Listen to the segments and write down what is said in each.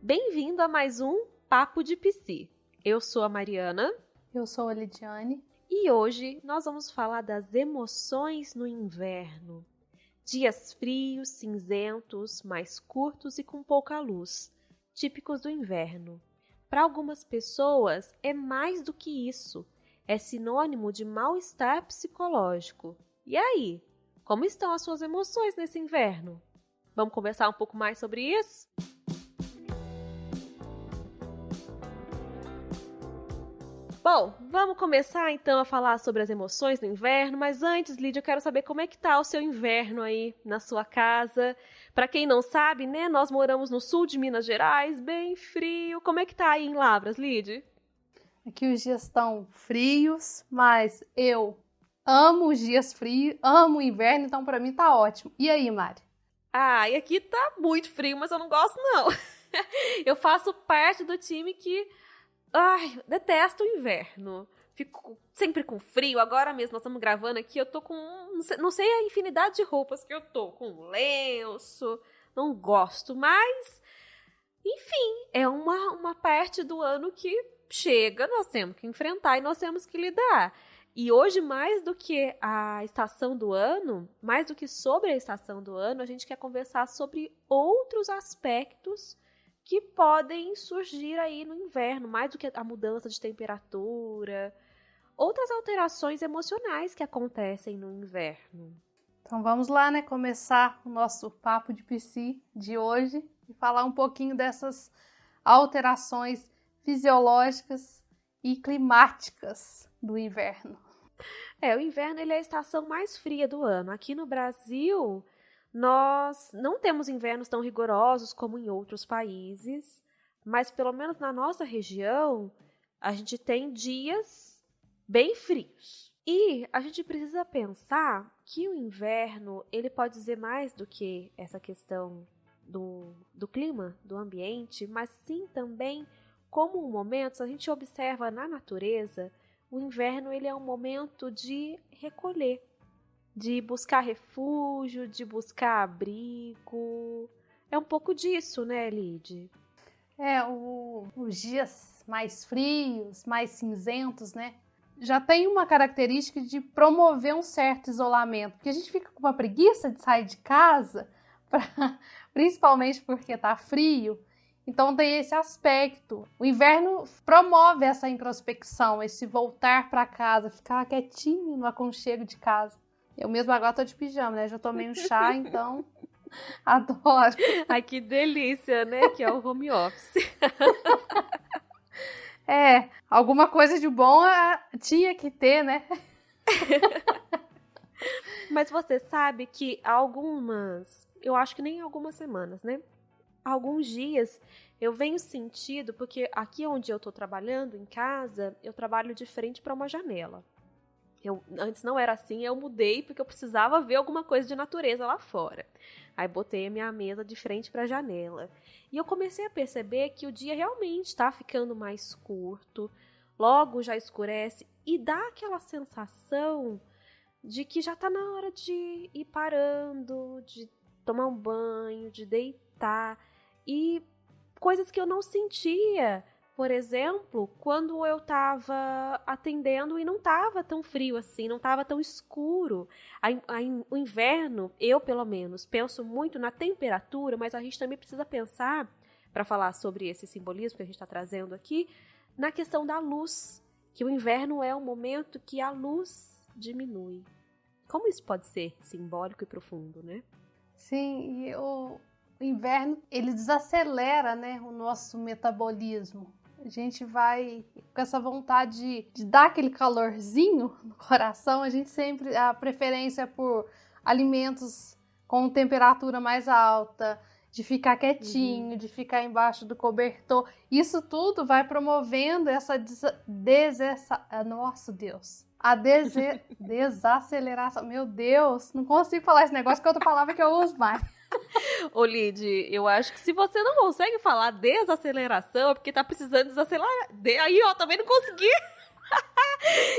Bem-vindo a mais um Papo de Psi. Eu sou a Mariana. Eu sou a Lidiane. E hoje nós vamos falar das emoções no inverno. Dias frios, cinzentos, mais curtos e com pouca luz, típicos do inverno. Para algumas pessoas é mais do que isso. É sinônimo de mal-estar psicológico. E aí? Como estão as suas emoções nesse inverno? Vamos conversar um pouco mais sobre isso? Bom, vamos começar então a falar sobre as emoções no inverno, mas antes, Lídia, eu quero saber como é que tá o seu inverno aí na sua casa. Para quem não sabe, né, nós moramos no sul de Minas Gerais, bem frio. Como é que tá aí em Lavras, Lídia? Aqui os dias estão frios, mas eu amo os dias frios, amo o inverno, então para mim tá ótimo. E aí, Mari? E aqui tá muito frio, mas eu não gosto não. Eu faço parte do time que detesto o inverno. Fico sempre com frio. Agora mesmo, nós estamos gravando aqui, eu tô com... Não sei a infinidade de roupas que eu tô. Com lenço. Não gosto, mas... Enfim, é uma parte do ano que chega, nós temos que enfrentar e nós temos que lidar. E hoje, mais do que a estação do ano, mais do que sobre a estação do ano, a gente quer conversar sobre outros aspectos que podem surgir aí no inverno, mais do que a mudança de temperatura, outras alterações emocionais que acontecem no inverno. Então vamos lá, né? Começar o nosso papo de psi de hoje e falar um pouquinho dessas alterações fisiológicas e climáticas do inverno. O inverno ele é a estação mais fria do ano. Aqui no Brasil, nós não temos invernos tão rigorosos como em outros países, mas pelo menos na nossa região, a gente tem dias bem frios. E a gente precisa pensar que o inverno ele pode dizer mais do que essa questão do clima, do ambiente, mas sim também como um momento, se a gente observa na natureza, o inverno ele é um momento de recolher, de buscar refúgio, de buscar abrigo. É um pouco disso, né, Lid? Os dias mais frios, mais cinzentos, né? Já tem uma característica de promover um certo isolamento, porque a gente fica com uma preguiça de sair de casa, principalmente porque tá frio. Então tem esse aspecto. O inverno promove essa introspecção, esse voltar para casa, ficar quietinho no aconchego de casa. Eu mesmo agora tô de pijama, né? Já tomei um chá, então adoro. Ai, que delícia, né? Que é o home office. Alguma coisa de bom tinha que ter, né? Mas você sabe que eu acho que nem algumas semanas, né? Alguns dias eu venho sentindo, porque aqui onde eu tô trabalhando, em casa, eu trabalho de frente para uma janela. Antes não era assim, eu mudei porque eu precisava ver alguma coisa de natureza lá fora. Aí botei a minha mesa de frente para a janela. E eu comecei a perceber que o dia realmente está ficando mais curto, logo já escurece e dá aquela sensação de que já está na hora de ir parando, de tomar um banho, de deitar. E coisas que eu não sentia, por exemplo, quando eu estava atendendo e não estava tão frio assim, não estava tão escuro. O inverno, eu pelo menos, penso muito na temperatura, mas a gente também precisa pensar, para falar sobre esse simbolismo que a gente está trazendo aqui, na questão da luz, que o inverno é um momento que a luz diminui. Como isso pode ser simbólico e profundo, né? Sim, e o inverno, ele desacelera, né, o nosso metabolismo. A gente vai com essa vontade de dar aquele calorzinho no coração. A gente sempre, a preferência é por alimentos com temperatura mais alta, de ficar quietinho, de ficar embaixo do cobertor. Isso tudo vai promovendo essa nossa Deus, a desaceleração. Meu Deus, não consigo falar esse negócio, que é outra palavra que eu uso mais. Ô, Lid, eu acho que se você não consegue falar desaceleração, é porque tá precisando desacelerar. Aí, ó, também não consegui.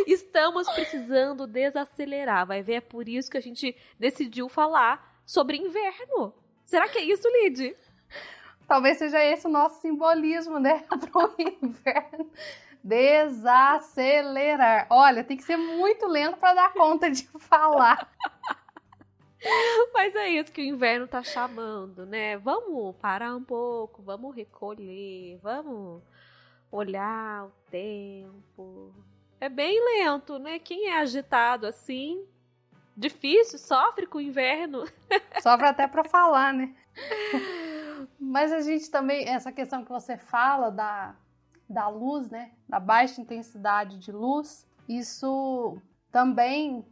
Estamos precisando desacelerar. Vai ver, é por isso que a gente decidiu falar sobre inverno. Será que é isso, Lid? Talvez seja esse o nosso simbolismo, né? Para o inverno. Desacelerar. Olha, tem que ser muito lento para dar conta de falar. Mas é isso que o inverno tá chamando, né? Vamos parar um pouco, vamos recolher, vamos olhar o tempo. É bem lento, né? Quem é agitado assim, difícil, sofre com o inverno. Sofre até para falar, né? Mas a gente também, essa questão que você fala da luz, né? Da baixa intensidade de luz, isso também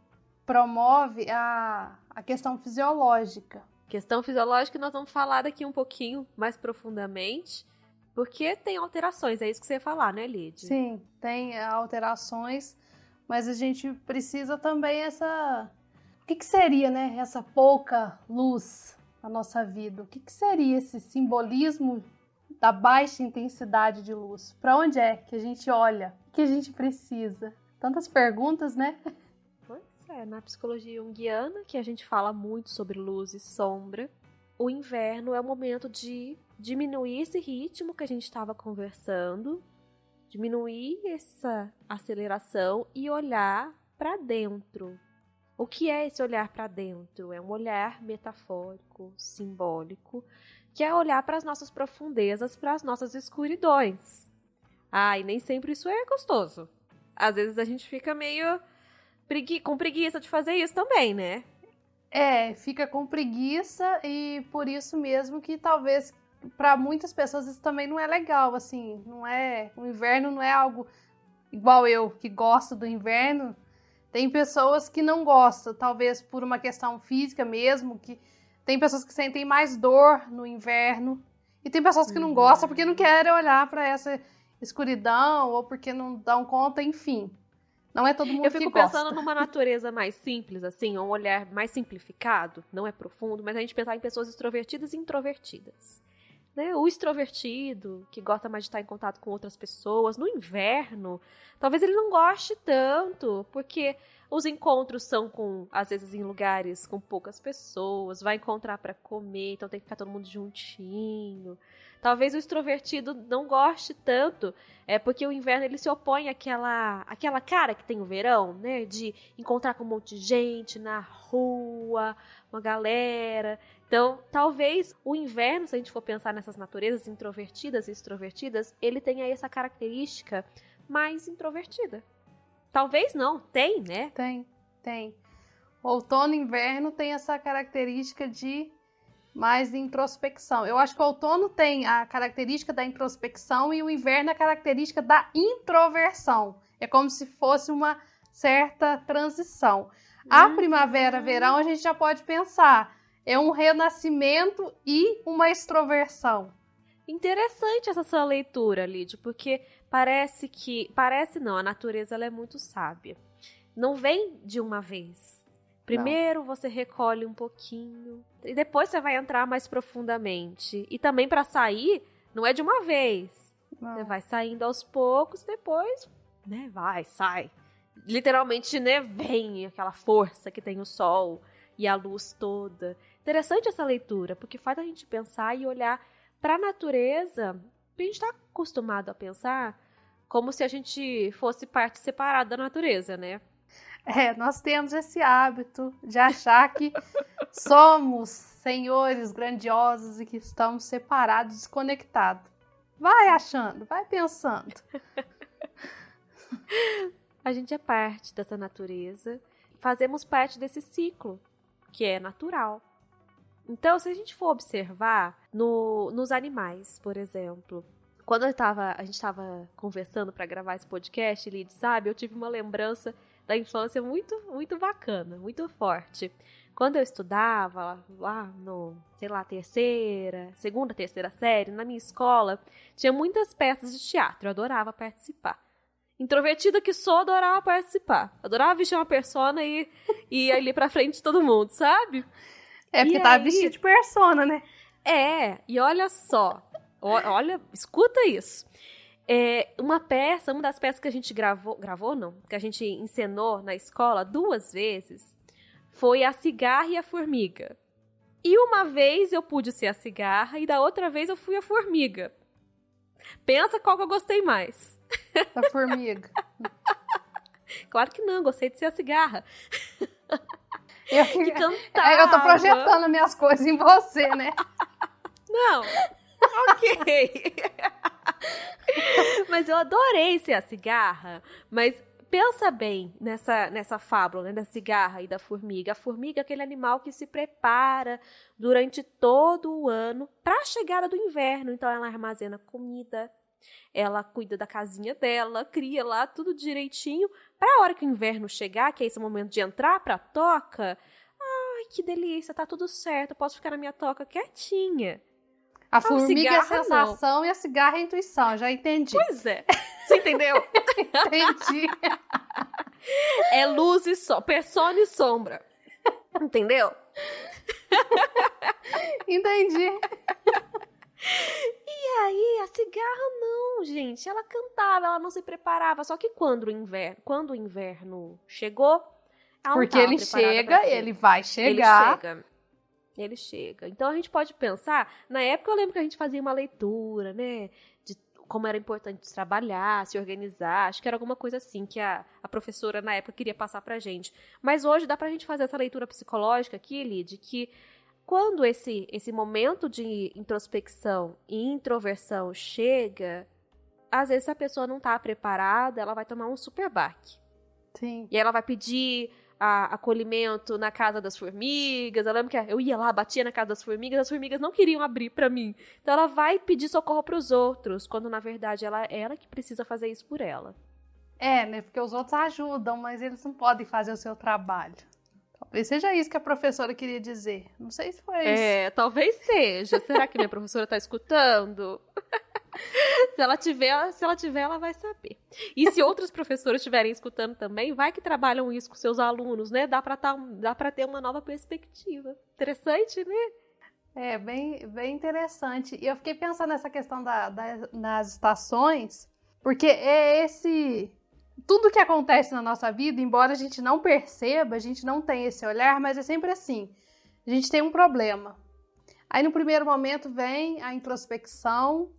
promove a questão fisiológica. Questão fisiológica nós vamos falar daqui um pouquinho mais profundamente, porque tem alterações, é isso que você ia falar, né, Lid? Sim, tem alterações, mas a gente precisa também essa... O que seria, né, essa pouca luz na nossa vida? O que seria esse simbolismo da baixa intensidade de luz? Para onde é que a gente olha? O que a gente precisa? Tantas perguntas, né? Pois é, na psicologia junguiana, que a gente fala muito sobre luz e sombra, o inverno é o momento de diminuir esse ritmo que a gente estava conversando, diminuir essa aceleração e olhar para dentro. O que é esse olhar para dentro? É um olhar metafórico, simbólico, que é olhar para as nossas profundezas, para as nossas escuridões. E nem sempre isso é gostoso. Às vezes a gente fica meio com preguiça de fazer isso também, né? Fica com preguiça e por isso mesmo que talvez para muitas pessoas isso também não é legal, assim, não é, o inverno não é algo igual eu que gosto do inverno. Tem pessoas que não gostam, talvez por uma questão física mesmo, que tem pessoas que sentem mais dor no inverno e tem pessoas que não gostam porque não querem olhar para essa escuridão ou porque não dão conta, enfim. Não é todo mundo que gosta. Eu fico pensando numa natureza mais simples, assim, um olhar mais simplificado, não é profundo, mas a gente pensar em pessoas extrovertidas e introvertidas. Né? O extrovertido, que gosta mais de estar em contato com outras pessoas, no inverno, talvez ele não goste tanto, porque os encontros são às vezes em lugares com poucas pessoas, vai encontrar para comer, então tem que ficar todo mundo juntinho. Talvez o extrovertido não goste tanto, porque o inverno ele se opõe àquela cara que tem o verão, né? De encontrar com um monte de gente na rua, uma galera. Então, talvez o inverno, se a gente for pensar nessas naturezas introvertidas e extrovertidas, ele tenha essa característica mais introvertida. Talvez não, tem, né? Tem. Outono e inverno tem essa característica de mais introspecção. Eu acho que o outono tem a característica da introspecção e o inverno a característica da introversão. É como se fosse uma certa transição. A primavera, verão, a gente já pode pensar, é um renascimento e uma extroversão. Interessante essa sua leitura, Lídia, porque parece não, a natureza ela é muito sábia. Não vem de uma vez. Primeiro você recolhe um pouquinho e depois você vai entrar mais profundamente. E também para sair, não é de uma vez. Não. Você vai saindo aos poucos, depois, né, sai. Literalmente, né, vem aquela força que tem o sol e a luz toda. Interessante essa leitura, porque faz a gente pensar e olhar para a natureza, que a gente está acostumado a pensar como se a gente fosse parte separada da natureza, né? Nós temos esse hábito de achar que somos senhores grandiosos e que estamos separados, desconectados. Vai achando, vai pensando. A gente é parte dessa natureza, fazemos parte desse ciclo, que é natural. Então, se a gente for observar nos animais, por exemplo, quando a gente estava conversando para gravar esse podcast, Lid, sabe, eu tive uma lembrança da infância muito, muito bacana, muito forte. Quando eu estudava lá no, segunda, terceira série, na minha escola, tinha muitas peças de teatro, eu adorava participar. Introvertida que sou, adorava participar. Adorava vestir uma persona e ir ali pra frente de todo mundo, sabe? Porque tava vestido de persona, né? E olha só, escuta isso. Uma das peças que a gente gravou não, que a gente encenou na escola 2 vezes, foi A Cigarra e a Formiga. E uma vez eu pude ser a cigarra e da outra vez eu fui a formiga. Pensa qual que eu gostei mais. A formiga. Claro que não, gostei de ser a cigarra. Que cantava. Eu tô projetando minhas coisas em você, né? Não, ok. Mas eu adorei ser a cigarra. Mas pensa bem nessa fábula, né, da cigarra e da formiga. A formiga é aquele animal que se prepara durante todo o ano para a chegada do inverno. Então ela armazena comida, ela cuida da casinha dela, cria lá tudo direitinho. Para a hora que o inverno chegar, que é esse momento de entrar para a toca, ai, que delícia, tá tudo certo, eu posso ficar na minha toca quietinha. A formiga é a sensação não. e a cigarra é a intuição, já entendi. Pois é, você entendeu? Entendi. É luz e persona e sombra, entendeu? Entendi. E aí, a cigarra não, gente, ela cantava, ela não se preparava, só que quando o inverno chegou, ela porque não ele chega, ele vai chegar. Ele chega. Então a gente pode pensar, na época eu lembro que a gente fazia uma leitura, né, de como era importante trabalhar, se organizar, acho que era alguma coisa assim que a professora na época queria passar pra gente. Mas hoje dá pra gente fazer essa leitura psicológica aqui, Lid, que quando esse momento de introspecção e introversão chega, às vezes se a pessoa não tá preparada, ela vai tomar um super baque. Sim. E ela vai pedir acolhimento na casa das formigas. Eu lembro que eu ia lá, batia na casa das formigas, as formigas não queriam abrir pra mim. Então ela vai pedir socorro pros outros, quando na verdade ela que precisa fazer isso por ela. É, né? Porque os outros ajudam, mas eles não podem fazer o seu trabalho. Talvez seja isso que a professora queria dizer. Não sei se foi isso. É, talvez seja. Será que minha professora tá escutando? Se ela tiver, ela vai saber. E se outros professores estiverem escutando também, vai que trabalham isso com seus alunos, né? Dá pra ter uma nova perspectiva. Interessante, né? É, bem interessante. E eu fiquei pensando nessa questão das estações, porque é tudo que acontece na nossa vida, embora a gente não perceba, a gente não tenha esse olhar, mas é sempre assim. A gente tem um problema. Aí no primeiro momento vem a introspecção,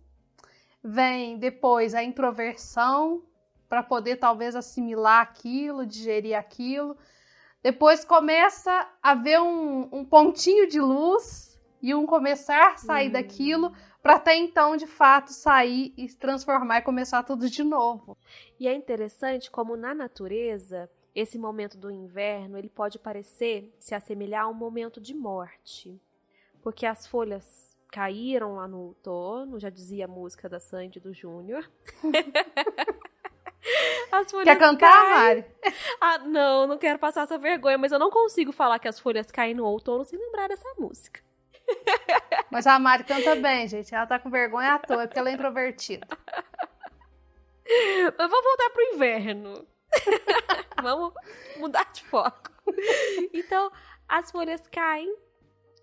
vem depois a introversão, para poder talvez assimilar aquilo, digerir aquilo. Depois começa a ver um pontinho de luz e começar a sair daquilo, para até então, de fato, sair e se transformar e começar tudo de novo. E é interessante como na natureza, esse momento do inverno, ele pode se assemelhar a um momento de morte. Porque as folhas caíram lá no outono, já dizia a música da Sandy do Júnior. As folhas Quer cantar, Mari? Não quero passar essa vergonha, mas eu não consigo falar que as folhas caem no outono sem lembrar dessa música. Mas a Mari canta bem, gente. Ela tá com vergonha à toa, porque ela é introvertida. Mas vamos voltar pro inverno. Vamos mudar de foco. Então, as folhas caem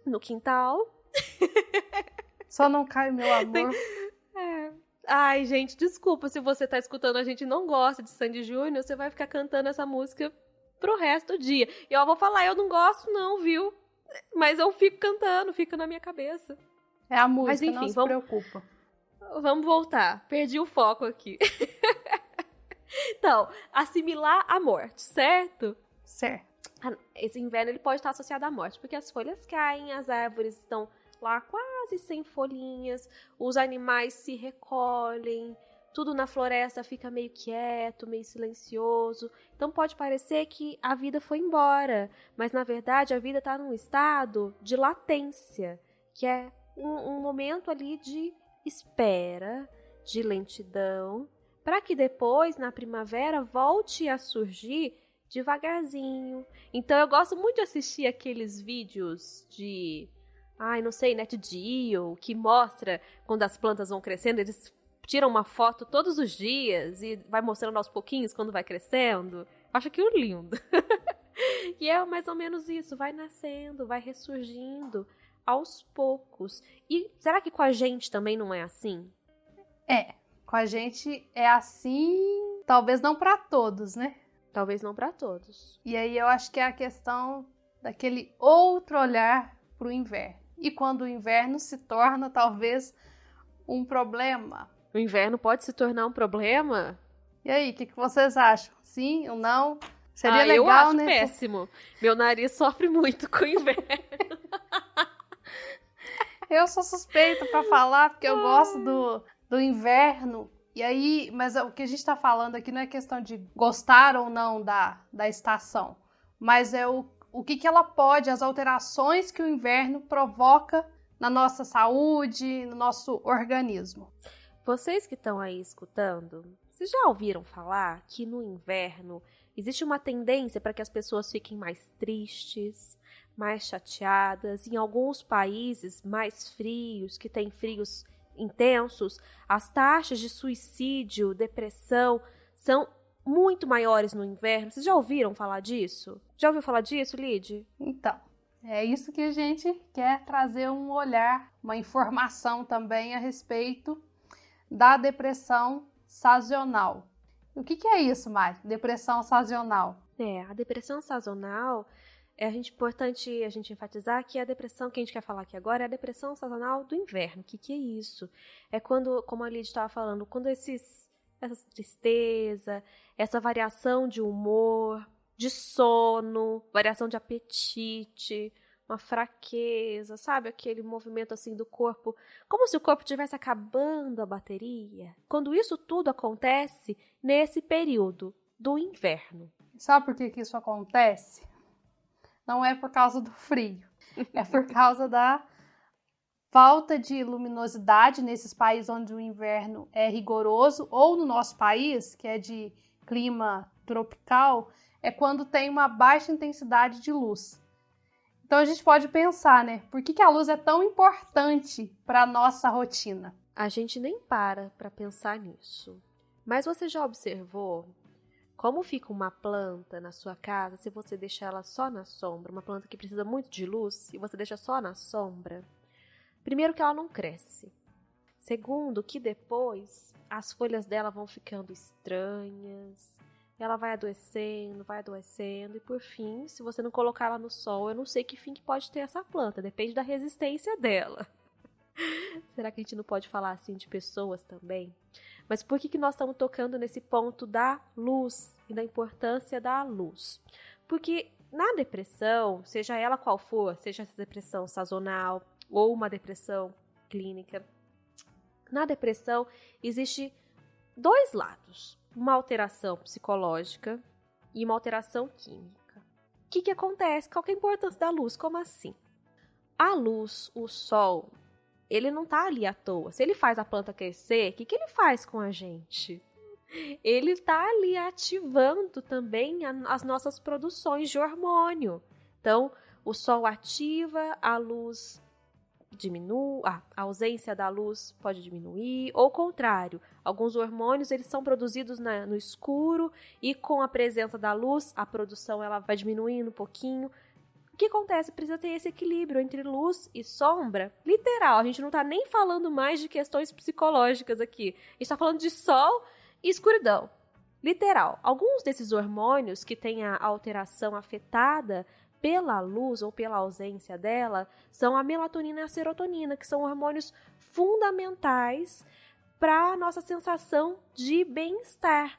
no quintal. Só não cai, meu amor. Ai, gente, desculpa se você tá escutando, a gente não gosta de Sandy Júnior, você vai ficar cantando essa música pro resto do dia. E eu vou falar, eu não gosto não, viu? Mas eu fico cantando, fica na minha cabeça. É a música, mas, enfim, não se preocupa. Vamos voltar, perdi o foco aqui. Então, assimilar a morte, certo? Certo. Esse inverno ele pode estar associado à morte, porque as folhas caem, as árvores estão lá quase sem folhinhas, os animais se recolhem, tudo na floresta fica meio quieto, meio silencioso. Então pode parecer que a vida foi embora, mas na verdade a vida está num estado de latência, que é um momento ali de espera, de lentidão, para que depois, na primavera, volte a surgir devagarzinho. Então eu gosto muito de assistir aqueles vídeos de, não sei, NetGeo, que mostra quando as plantas vão crescendo, eles tiram uma foto todos os dias e vai mostrando aos pouquinhos quando vai crescendo. Acho aquilo lindo. E é mais ou menos isso, vai nascendo, vai ressurgindo aos poucos. E será que com a gente também não é assim? Com a gente é assim, talvez não para todos, né? Talvez não para todos. E aí eu acho que é a questão daquele outro olhar para o inverno. E quando o inverno se torna, talvez, um problema. O inverno pode se tornar um problema? E aí, o que vocês acham? Sim ou não? Seria legal, eu acho né? Péssimo. Meu nariz sofre muito com o inverno. Eu sou suspeita para falar, porque eu gosto do inverno. E aí, mas o que a gente está falando aqui não é questão de gostar ou não da estação, mas é o que ela pode, as alterações que o inverno provoca na nossa saúde, no nosso organismo. Vocês que estão aí escutando, vocês já ouviram falar que no inverno existe uma tendência para que as pessoas fiquem mais tristes, mais chateadas? Em alguns países mais frios, que têm frios intensos, as taxas de suicídio, depressão são muito maiores no inverno. Vocês já ouviram falar disso? Já ouviu falar disso, Lid? Então, é isso que a gente quer trazer um olhar, uma informação também a respeito da depressão sazonal. O que é isso, Mari? Depressão sazonal? A depressão sazonal é importante a gente enfatizar que a depressão que a gente quer falar aqui agora é a depressão sazonal do inverno. O que é isso? É quando, como a Lid estava falando, quando essa tristeza, essa variação de humor, de sono, variação de apetite, uma fraqueza, sabe? Aquele movimento assim do corpo, como se o corpo estivesse acabando a bateria. Quando isso tudo acontece nesse período do inverno. Sabe por que isso acontece? Não é por causa do frio, é por causa da falta de luminosidade nesses países onde o inverno é rigoroso, ou no nosso país, que é de clima tropical, é quando tem uma baixa intensidade de luz. Então a gente pode pensar, né? Por que a luz é tão importante para a nossa rotina? A gente nem para pensar nisso. Mas você já observou como fica uma planta na sua casa se você deixar ela só na sombra? Uma planta que precisa muito de luz e você deixa só na sombra? Primeiro que ela não cresce. Segundo que depois as folhas dela vão ficando estranhas. Ela vai adoecendo. E por fim, se você não colocar ela no sol, eu não sei que fim que pode ter essa planta. Depende da resistência dela. Será que a gente não pode falar assim de pessoas também? Mas por que nós estamos tocando nesse ponto da luz e da importância da luz? Porque na depressão, seja ela qual for, seja essa depressão sazonal ou uma depressão clínica, na depressão existe dois lados. Uma alteração psicológica e uma alteração química. O que acontece? Qual que é a importância da luz? Como assim? A luz, o sol, ele não está ali à toa. Se ele faz a planta crescer, o que ele faz com a gente? Ele está ali ativando também as nossas produções de hormônio. Então, o sol ativa, a luz diminui, a ausência da luz pode diminuir, ou o contrário, alguns hormônios eles são produzidos no escuro e com a presença da luz, a produção ela vai diminuindo um pouquinho. O que acontece? Precisa ter esse equilíbrio entre luz e sombra, literal, a gente não está nem falando mais de questões psicológicas aqui, a gente está falando de sol e escuridão, literal. Alguns desses hormônios que têm a alteração afetada pela luz ou pela ausência dela, são a melatonina e a serotonina, que são hormônios fundamentais para a nossa sensação de bem-estar.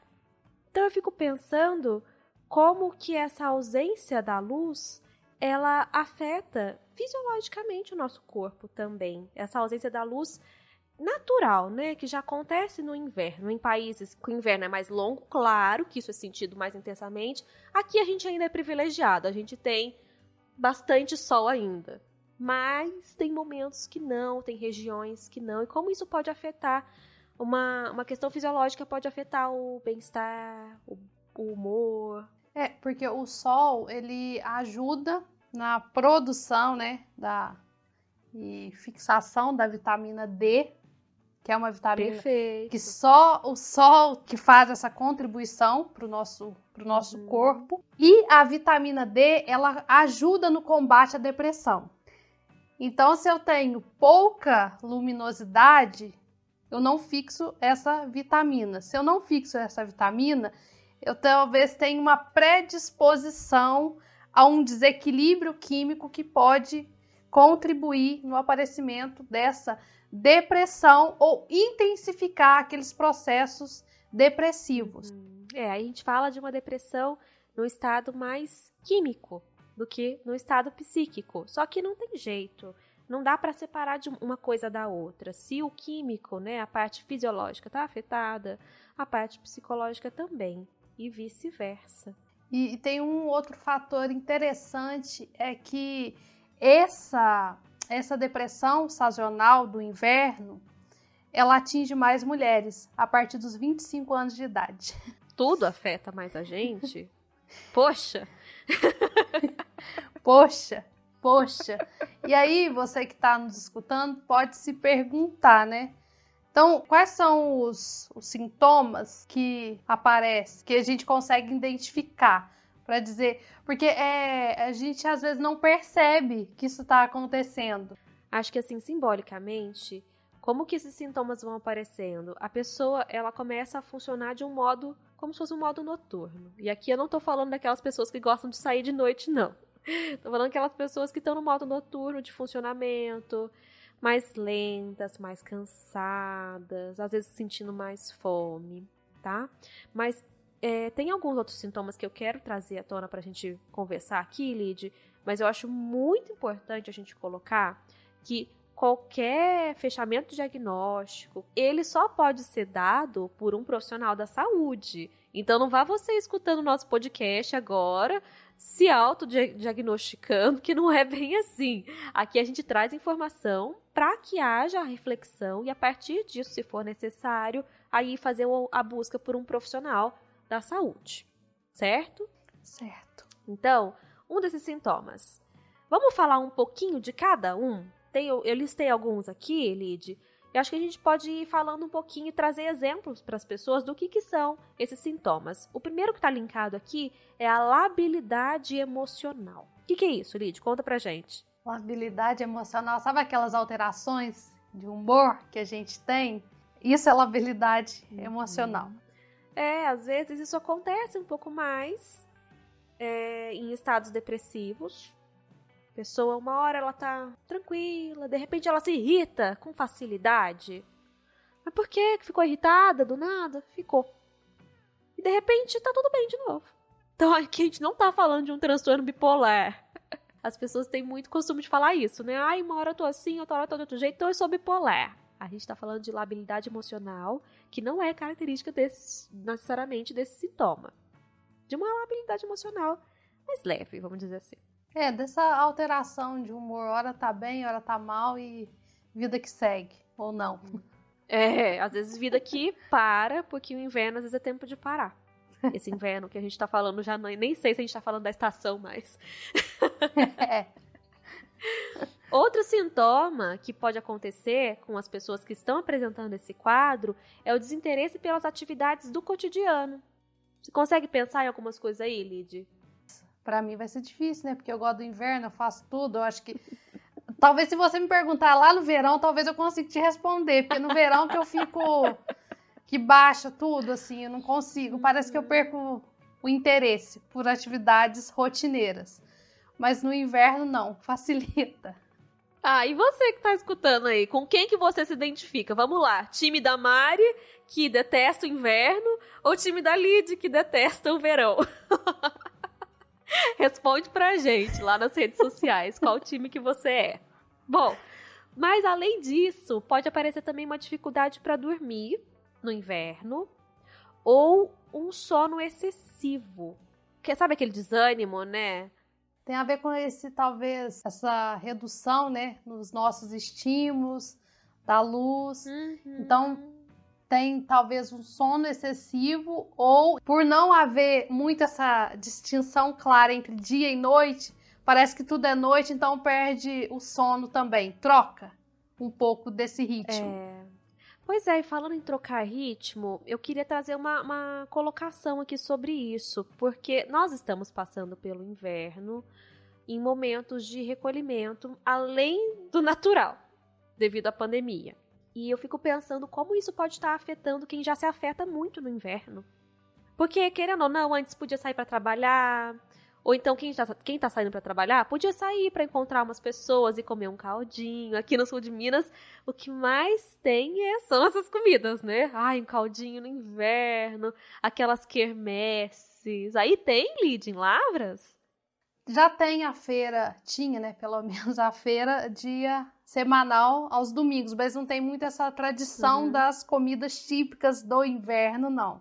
Então eu fico pensando como que essa ausência da luz, ela afeta fisiologicamente o nosso corpo também. Essa ausência da luz natural, né, que já acontece no inverno. Em países que o inverno é mais longo, claro que isso é sentido mais intensamente. Aqui a gente ainda é privilegiado, a gente tem bastante sol ainda. Mas tem momentos que não, tem regiões que não. E como isso pode afetar, uma questão fisiológica pode afetar o bem-estar, o humor. Porque o sol, ele ajuda na produção, né, e fixação da vitamina D, que é uma vitamina Perfeito. Que só o sol que faz essa contribuição para o nosso corpo. E a vitamina D, ela ajuda no combate à depressão. Então, se eu tenho pouca luminosidade, eu não fixo essa vitamina. Se eu não fixo essa vitamina, eu talvez tenha uma predisposição a um desequilíbrio químico que pode contribuir no aparecimento dessa depressão ou intensificar aqueles processos depressivos. Aí a gente fala de uma depressão no estado mais químico do que no estado psíquico. Só que não tem jeito. Não dá para separar de uma coisa da outra. Se o químico, né, a parte fisiológica está afetada, a parte psicológica também. E vice-versa. E tem um outro fator interessante, é que essa depressão sazonal do inverno, ela atinge mais mulheres a partir dos 25 anos de idade. Tudo afeta mais a gente? Poxa! Poxa! E aí, você que está nos escutando pode se perguntar, né? Então, quais são os sintomas que aparecem, que a gente consegue identificar para dizer? Porque a gente às vezes não percebe que isso está acontecendo. Acho que assim, simbolicamente, como que esses sintomas vão aparecendo? A pessoa, ela começa a funcionar de um modo, como se fosse um modo noturno. E aqui eu não tô falando daquelas pessoas que gostam de sair de noite, não. Tô falando daquelas pessoas que estão no modo noturno de funcionamento, mais lentas, mais cansadas, às vezes sentindo mais fome, tá? Mas tem alguns outros sintomas que eu quero trazer à tona pra gente conversar aqui, Lid, mas eu acho muito importante a gente colocar que qualquer fechamento diagnóstico, ele só pode ser dado por um profissional da saúde. Então não vá você escutando o nosso podcast agora, se autodiagnosticando, que não é bem assim. Aqui a gente traz informação para que haja a reflexão e a partir disso, se for necessário, aí fazer a busca por um profissional da saúde, certo? Certo. Então, um desses sintomas. Vamos falar um pouquinho de cada um? Eu listei alguns aqui, Lid. Eu acho que a gente pode ir falando um pouquinho e trazer exemplos para as pessoas do que são esses sintomas. O primeiro que está linkado aqui é a labilidade emocional. O que é isso, Lid? Conta pra gente. Labilidade emocional, sabe aquelas alterações de humor que a gente tem? Isso é labilidade emocional. Às vezes isso acontece um pouco mais em estados depressivos. A pessoa, uma hora ela tá tranquila, de repente ela se irrita com facilidade. Mas por que ficou irritada do nada? Ficou. E de repente tá tudo bem de novo. Então aqui a gente não tá falando de um transtorno bipolar. As pessoas têm muito costume de falar isso, né? Ai, uma hora eu tô assim, outra hora eu tô de outro jeito, então eu sou bipolar. A gente tá falando de labilidade emocional, que não é característica necessariamente desse sintoma. De uma labilidade emocional mais leve, vamos dizer assim. Dessa alteração de humor, hora tá bem, hora tá mal e vida que segue, ou não. Às vezes vida que para, porque o inverno às vezes é tempo de parar. Esse inverno que a gente tá falando já nem sei se a gente tá falando da estação mais. Outro sintoma que pode acontecer com as pessoas que estão apresentando esse quadro é o desinteresse pelas atividades do cotidiano. Você consegue pensar em algumas coisas aí, Lid? Pra mim vai ser difícil, né? Porque eu gosto do inverno, eu faço tudo. Eu acho que... Talvez se você me perguntar lá no verão, talvez eu consiga te responder. Porque no verão que eu fico... que baixa tudo, assim, eu não consigo. Parece que eu perco o interesse por atividades rotineiras. Mas no inverno, não. Facilita. E você que tá escutando aí, com quem que você se identifica? Vamos lá, time da Mari, que detesta o inverno, ou time da Lid, que detesta o verão? Responde pra gente lá nas redes sociais qual time que você é. Bom, mas além disso, pode aparecer também uma dificuldade para dormir no inverno ou um sono excessivo. Sabe aquele desânimo, né? Tem a ver com essa redução, né, nos nossos estímulos, da luz. Então, tem talvez um sono excessivo ou por não haver muito essa distinção clara entre dia e noite, parece que tudo é noite, então perde o sono também, troca um pouco desse ritmo. Pois é, e falando em trocar ritmo, eu queria trazer uma colocação aqui sobre isso, porque nós estamos passando pelo inverno em momentos de recolhimento além do natural, devido à pandemia. E eu fico pensando como isso pode estar afetando quem já se afeta muito no inverno. Porque, querendo ou não, antes podia sair para trabalhar, Ou então, quem tá saindo para trabalhar, podia sair para encontrar umas pessoas e comer um caldinho. Aqui no sul de Minas, o que mais tem são essas comidas, né? Ai, um caldinho no inverno, aquelas quermesses. Aí tem, Lid, em Lavras? Já tem a feira, tinha, né, pelo menos a feira dia semanal aos domingos, mas não tem muito essa tradição das comidas típicas do inverno, não.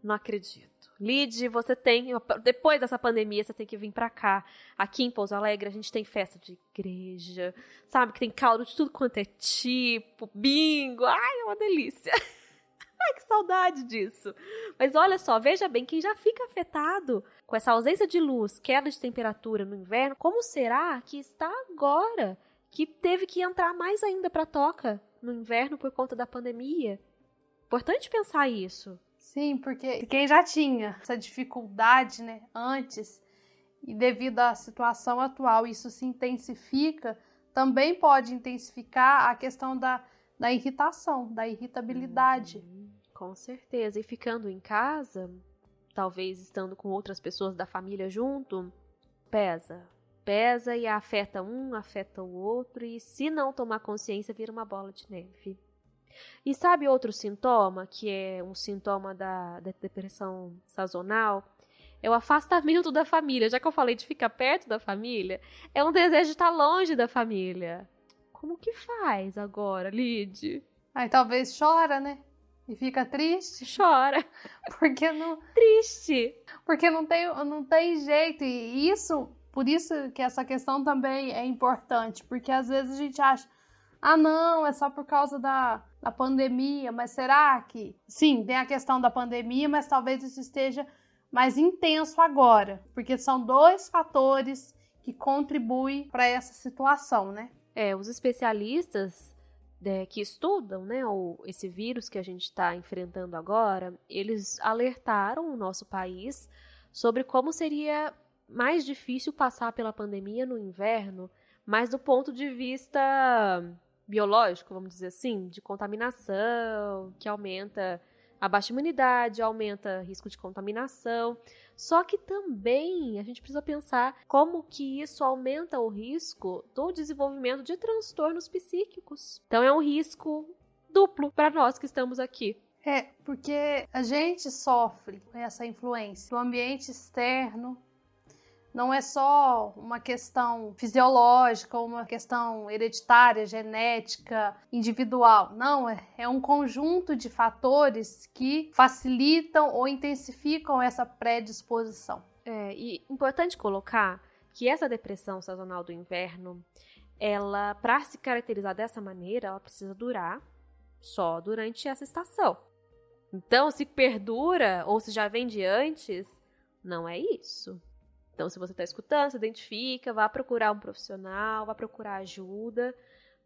Não acredito. Lid, você tem, depois dessa pandemia, você tem que vir pra cá. Aqui em Pouso Alegre, a gente tem festa de igreja, sabe? Que tem caldo de tudo quanto é tipo, bingo. Ai, é uma delícia. Ai, que saudade disso. Mas olha só, veja bem, quem já fica afetado com essa ausência de luz, queda de temperatura no inverno, como será que está agora? Que teve que entrar mais ainda pra toca no inverno por conta da pandemia. Importante pensar isso. Sim, porque quem já tinha essa dificuldade, né, antes, e devido à situação atual isso se intensifica, também pode intensificar a questão da irritação, da irritabilidade. Com certeza. E ficando em casa, talvez estando com outras pessoas da família junto, pesa. Pesa e afeta um, afeta o outro, e se não tomar consciência, vira uma bola de neve. E sabe outro sintoma, que é um sintoma da depressão sazonal? É o afastamento da família. Já que eu falei de ficar perto da família, é um desejo de estar longe da família. Como que faz agora, Lid? Aí talvez chora, né? E fica triste. Chora. Porque não... Triste. Porque não tem jeito. E por isso que essa questão também é importante. Porque às vezes a gente acha, ah, não, é só por causa da pandemia, mas será que... Sim, tem a questão da pandemia, mas talvez isso esteja mais intenso agora, porque são dois fatores que contribuem para essa situação, né? Os especialistas que estudam, né, esse vírus que a gente está enfrentando agora, eles alertaram o nosso país sobre como seria mais difícil passar pela pandemia no inverno, mas do ponto de vista biológico, vamos dizer assim, de contaminação, que aumenta a baixa imunidade, aumenta o risco de contaminação. Só que também a gente precisa pensar como que isso aumenta o risco do desenvolvimento de transtornos psíquicos. Então é um risco duplo para nós que estamos aqui. Porque a gente sofre essa influência do ambiente externo. Não é só uma questão fisiológica ou uma questão hereditária, genética, individual. Não, é um conjunto de fatores que facilitam ou intensificam essa predisposição. E importante colocar que essa depressão sazonal do inverno, ela, para se caracterizar dessa maneira, ela precisa durar só durante essa estação. Então, se perdura ou se já vem de antes, não é isso. Então, se você está escutando, se identifica, vá procurar um profissional, vá procurar ajuda,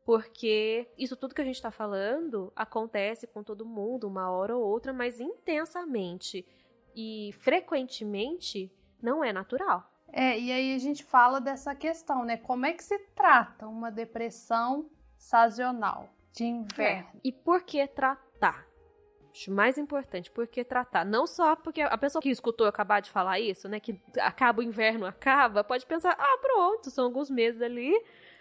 porque isso tudo que a gente está falando acontece com todo mundo, uma hora ou outra, mas intensamente e frequentemente não é natural. E aí a gente fala dessa questão, né? Como é que se trata uma depressão sazonal de inverno? E por que tratar? Acho mais importante, por que tratar? Não só porque a pessoa que escutou eu acabar de falar isso, né, que acaba o inverno, pode pensar, pronto, são alguns meses ali,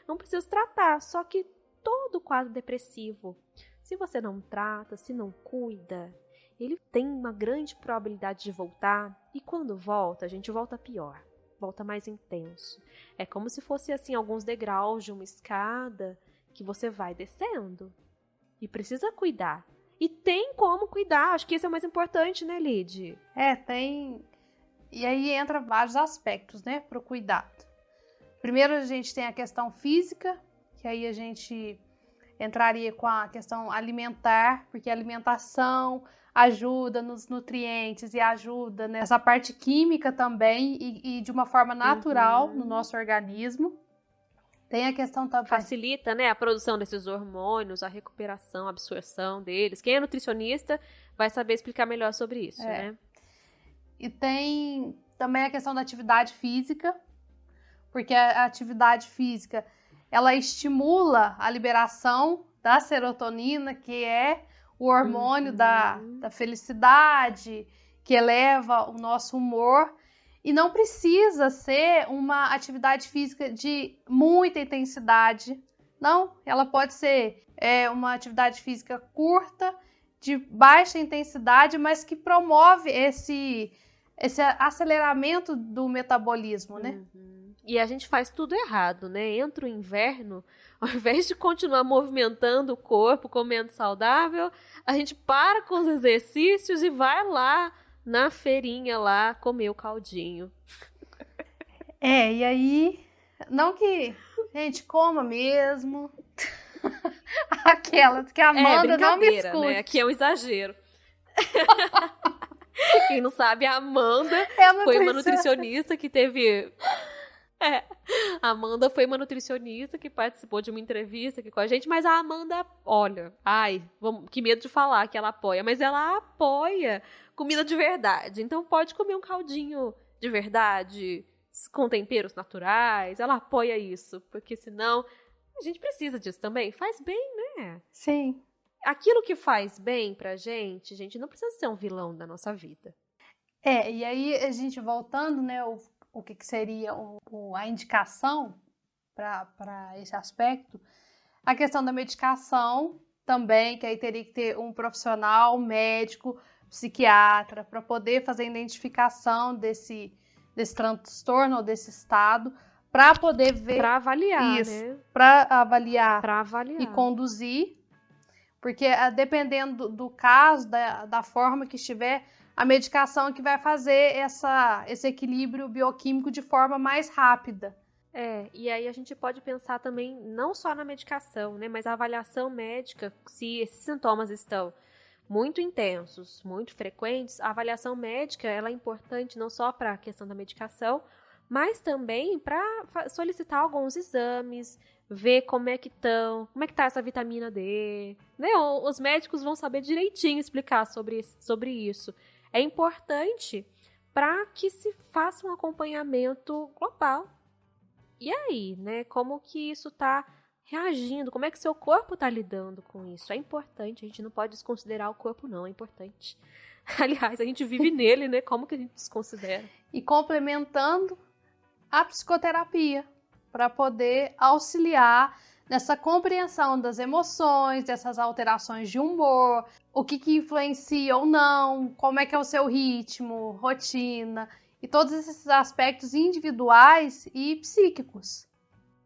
não preciso tratar. Só que todo quadro depressivo, se você não trata, se não cuida, ele tem uma grande probabilidade de voltar, e quando volta, a gente volta pior, volta mais intenso. É como se fosse, assim, alguns degraus de uma escada que você vai descendo, e precisa cuidar. E tem como cuidar, acho que isso é o mais importante, né, Lid? Tem. E aí entra vários aspectos, né, para o cuidado. Primeiro a gente tem a questão física, que aí a gente entraria com a questão alimentar, porque a alimentação ajuda nos nutrientes e ajuda nessa parte química também e de uma forma natural no nosso organismo. Tem a questão também... Facilita, né, a produção desses hormônios, a recuperação, a absorção deles. Quem é nutricionista vai saber explicar melhor sobre isso, né? E tem também a questão da atividade física, porque a atividade física, ela estimula a liberação da serotonina, que é o hormônio da felicidade, que eleva o nosso humor. E não precisa ser uma atividade física de muita intensidade. Não, ela pode ser uma atividade física curta, de baixa intensidade, mas que promove esse aceleramento do metabolismo, né? E a gente faz tudo errado, né? Entra o inverno, ao invés de continuar movimentando o corpo, comendo saudável, a gente para com os exercícios e vai lá na feirinha lá comer o caldinho. E aí, não que a gente coma mesmo. Aquelas que a Amanda não me escute. Né? Aqui é um exagero. Quem não sabe, a Amanda foi uma nutricionista que teve... a Amanda foi uma nutricionista que participou de uma entrevista aqui com a gente, mas a Amanda, olha, que medo de falar que ela apoia, mas ela apoia comida de verdade. Então pode comer um caldinho de verdade, com temperos naturais, ela apoia isso, porque senão a gente precisa disso também. Faz bem, né? Sim. Aquilo que faz bem pra gente não precisa ser um vilão da nossa vida. E aí a gente voltando, né, o que seria a indicação para esse aspecto, a questão da medicação também, que aí teria que ter um profissional, um médico, psiquiatra, para poder fazer a identificação desse transtorno ou desse estado, para poder ver... Para avaliar, isso, né? Para avaliar e conduzir, porque dependendo do caso, da forma que estiver, a medicação que vai fazer esse equilíbrio bioquímico de forma mais rápida. E aí a gente pode pensar também não só na medicação, né, mas a avaliação médica, se esses sintomas estão muito intensos, muito frequentes, a avaliação médica ela é importante não só para a questão da medicação, mas também para solicitar alguns exames, ver como é que tá essa vitamina D, né? Os médicos vão saber direitinho explicar sobre isso. É importante para que se faça um acompanhamento global. E aí, né? Como que isso está reagindo? Como é que seu corpo está lidando com isso? É importante, a gente não pode desconsiderar o corpo, não, é importante. Aliás, a gente vive nele, né? Como que a gente desconsidera? E complementando a psicoterapia, para poder auxiliar nessa compreensão das emoções, dessas alterações de humor, o que influencia ou não, como é que é o seu ritmo, rotina, e todos esses aspectos individuais e psíquicos.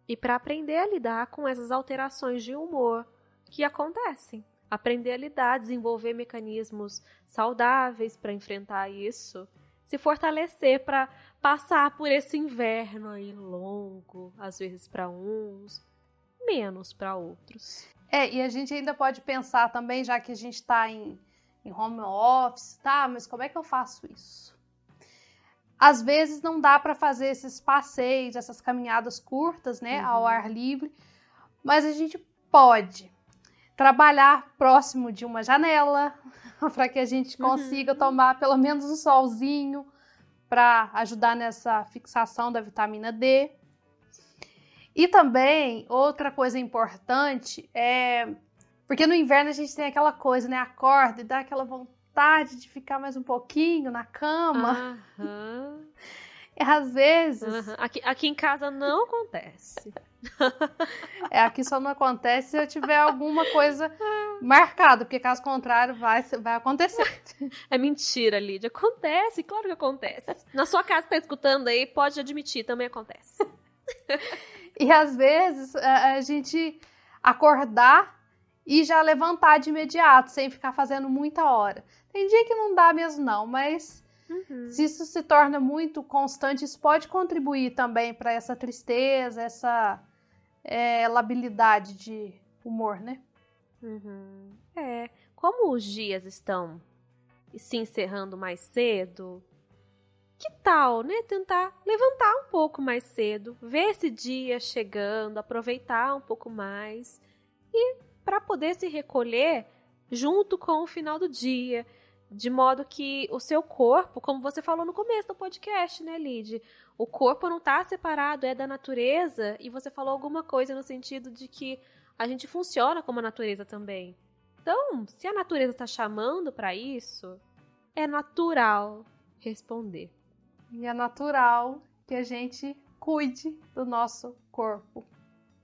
E para aprender a lidar com essas alterações de humor que acontecem. Aprender a lidar, desenvolver mecanismos saudáveis para enfrentar isso, se fortalecer para passar por esse inverno aí longo, às vezes para uns, menos para outros. E a gente ainda pode pensar também, já que a gente está em home office, tá? Mas como é que eu faço isso? Às vezes não dá para fazer esses passeios, essas caminhadas curtas, né, ao ar livre, mas a gente pode trabalhar próximo de uma janela para que a gente consiga tomar pelo menos um solzinho para ajudar nessa fixação da vitamina D. E também, outra coisa importante porque no inverno a gente tem aquela coisa, né, acorda e dá aquela vontade de ficar mais um pouquinho na cama. E às vezes... Aqui em casa não acontece. Aqui só não acontece se eu tiver alguma coisa marcada, porque caso contrário vai acontecer. É mentira, Lídia. Acontece, claro que acontece. Na sua casa que tá escutando aí, pode admitir, também acontece. E às vezes a gente acordar e já levantar de imediato, sem ficar fazendo muita hora. Tem dia que não dá mesmo não, mas se isso se torna muito constante, isso pode contribuir também para essa tristeza, essa labilidade de humor, né? Como os dias estão se encerrando mais cedo, que tal, né, tentar levantar um pouco mais cedo, ver esse dia chegando, aproveitar um pouco mais e para poder se recolher junto com o final do dia, de modo que o seu corpo, como você falou no começo do podcast, né, Lid? O corpo não está separado, é da natureza, e você falou alguma coisa no sentido de que a gente funciona como a natureza também. Então, se a natureza está chamando para isso, é natural responder. E é natural que a gente cuide do nosso corpo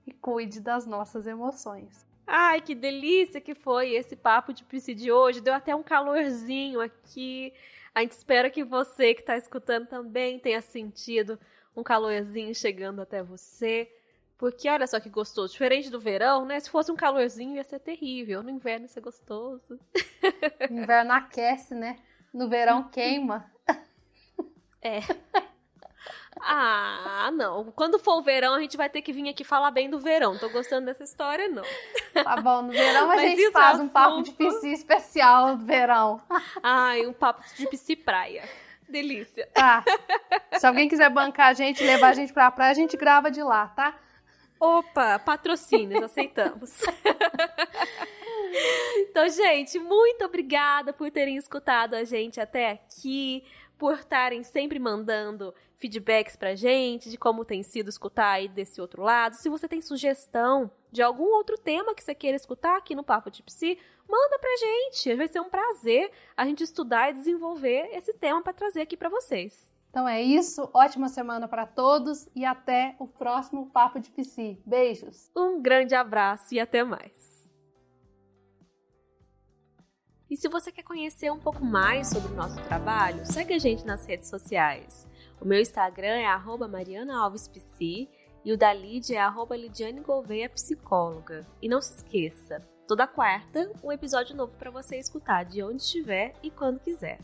e cuide das nossas emoções. Ai, que delícia que foi esse papo de psi de hoje. Deu até um calorzinho aqui. A gente espera que você que está escutando também tenha sentido um calorzinho chegando até você. Porque olha só que gostoso. Diferente do verão, né? Se fosse um calorzinho ia ser terrível. No inverno ia ser gostoso. No inverno aquece, né? No verão queima. É. Ah, não. Quando for o verão, a gente vai ter que vir aqui falar bem do verão. Tô gostando dessa história, não. Tá bom, no verão a Mas gente isso faz é um papo assunto. de psi especial do verão. Ai, um papo de psi praia. Delícia. Tá. Se alguém quiser bancar a gente, levar a gente pra praia, a gente grava de lá, tá? Opa, patrocínios, aceitamos. Então, gente, muito obrigada por terem escutado a gente até aqui, por estarem sempre mandando feedbacks pra gente de como tem sido escutar aí desse outro lado. Se você tem sugestão de algum outro tema que você queira escutar aqui no Papo de Psi, manda pra gente. Vai ser um prazer a gente estudar e desenvolver esse tema para trazer aqui pra vocês. Então é isso, ótima semana para todos e até o próximo Papo de Psi. Beijos! Um grande abraço e até mais! E se você quer conhecer um pouco mais sobre o nosso trabalho, segue a gente nas redes sociais. O meu Instagram é @marianaalvespsi e o da Lídia é @lidianegouveia_psicóloga. E não se esqueça, toda quarta um episódio novo para você escutar de onde estiver e quando quiser.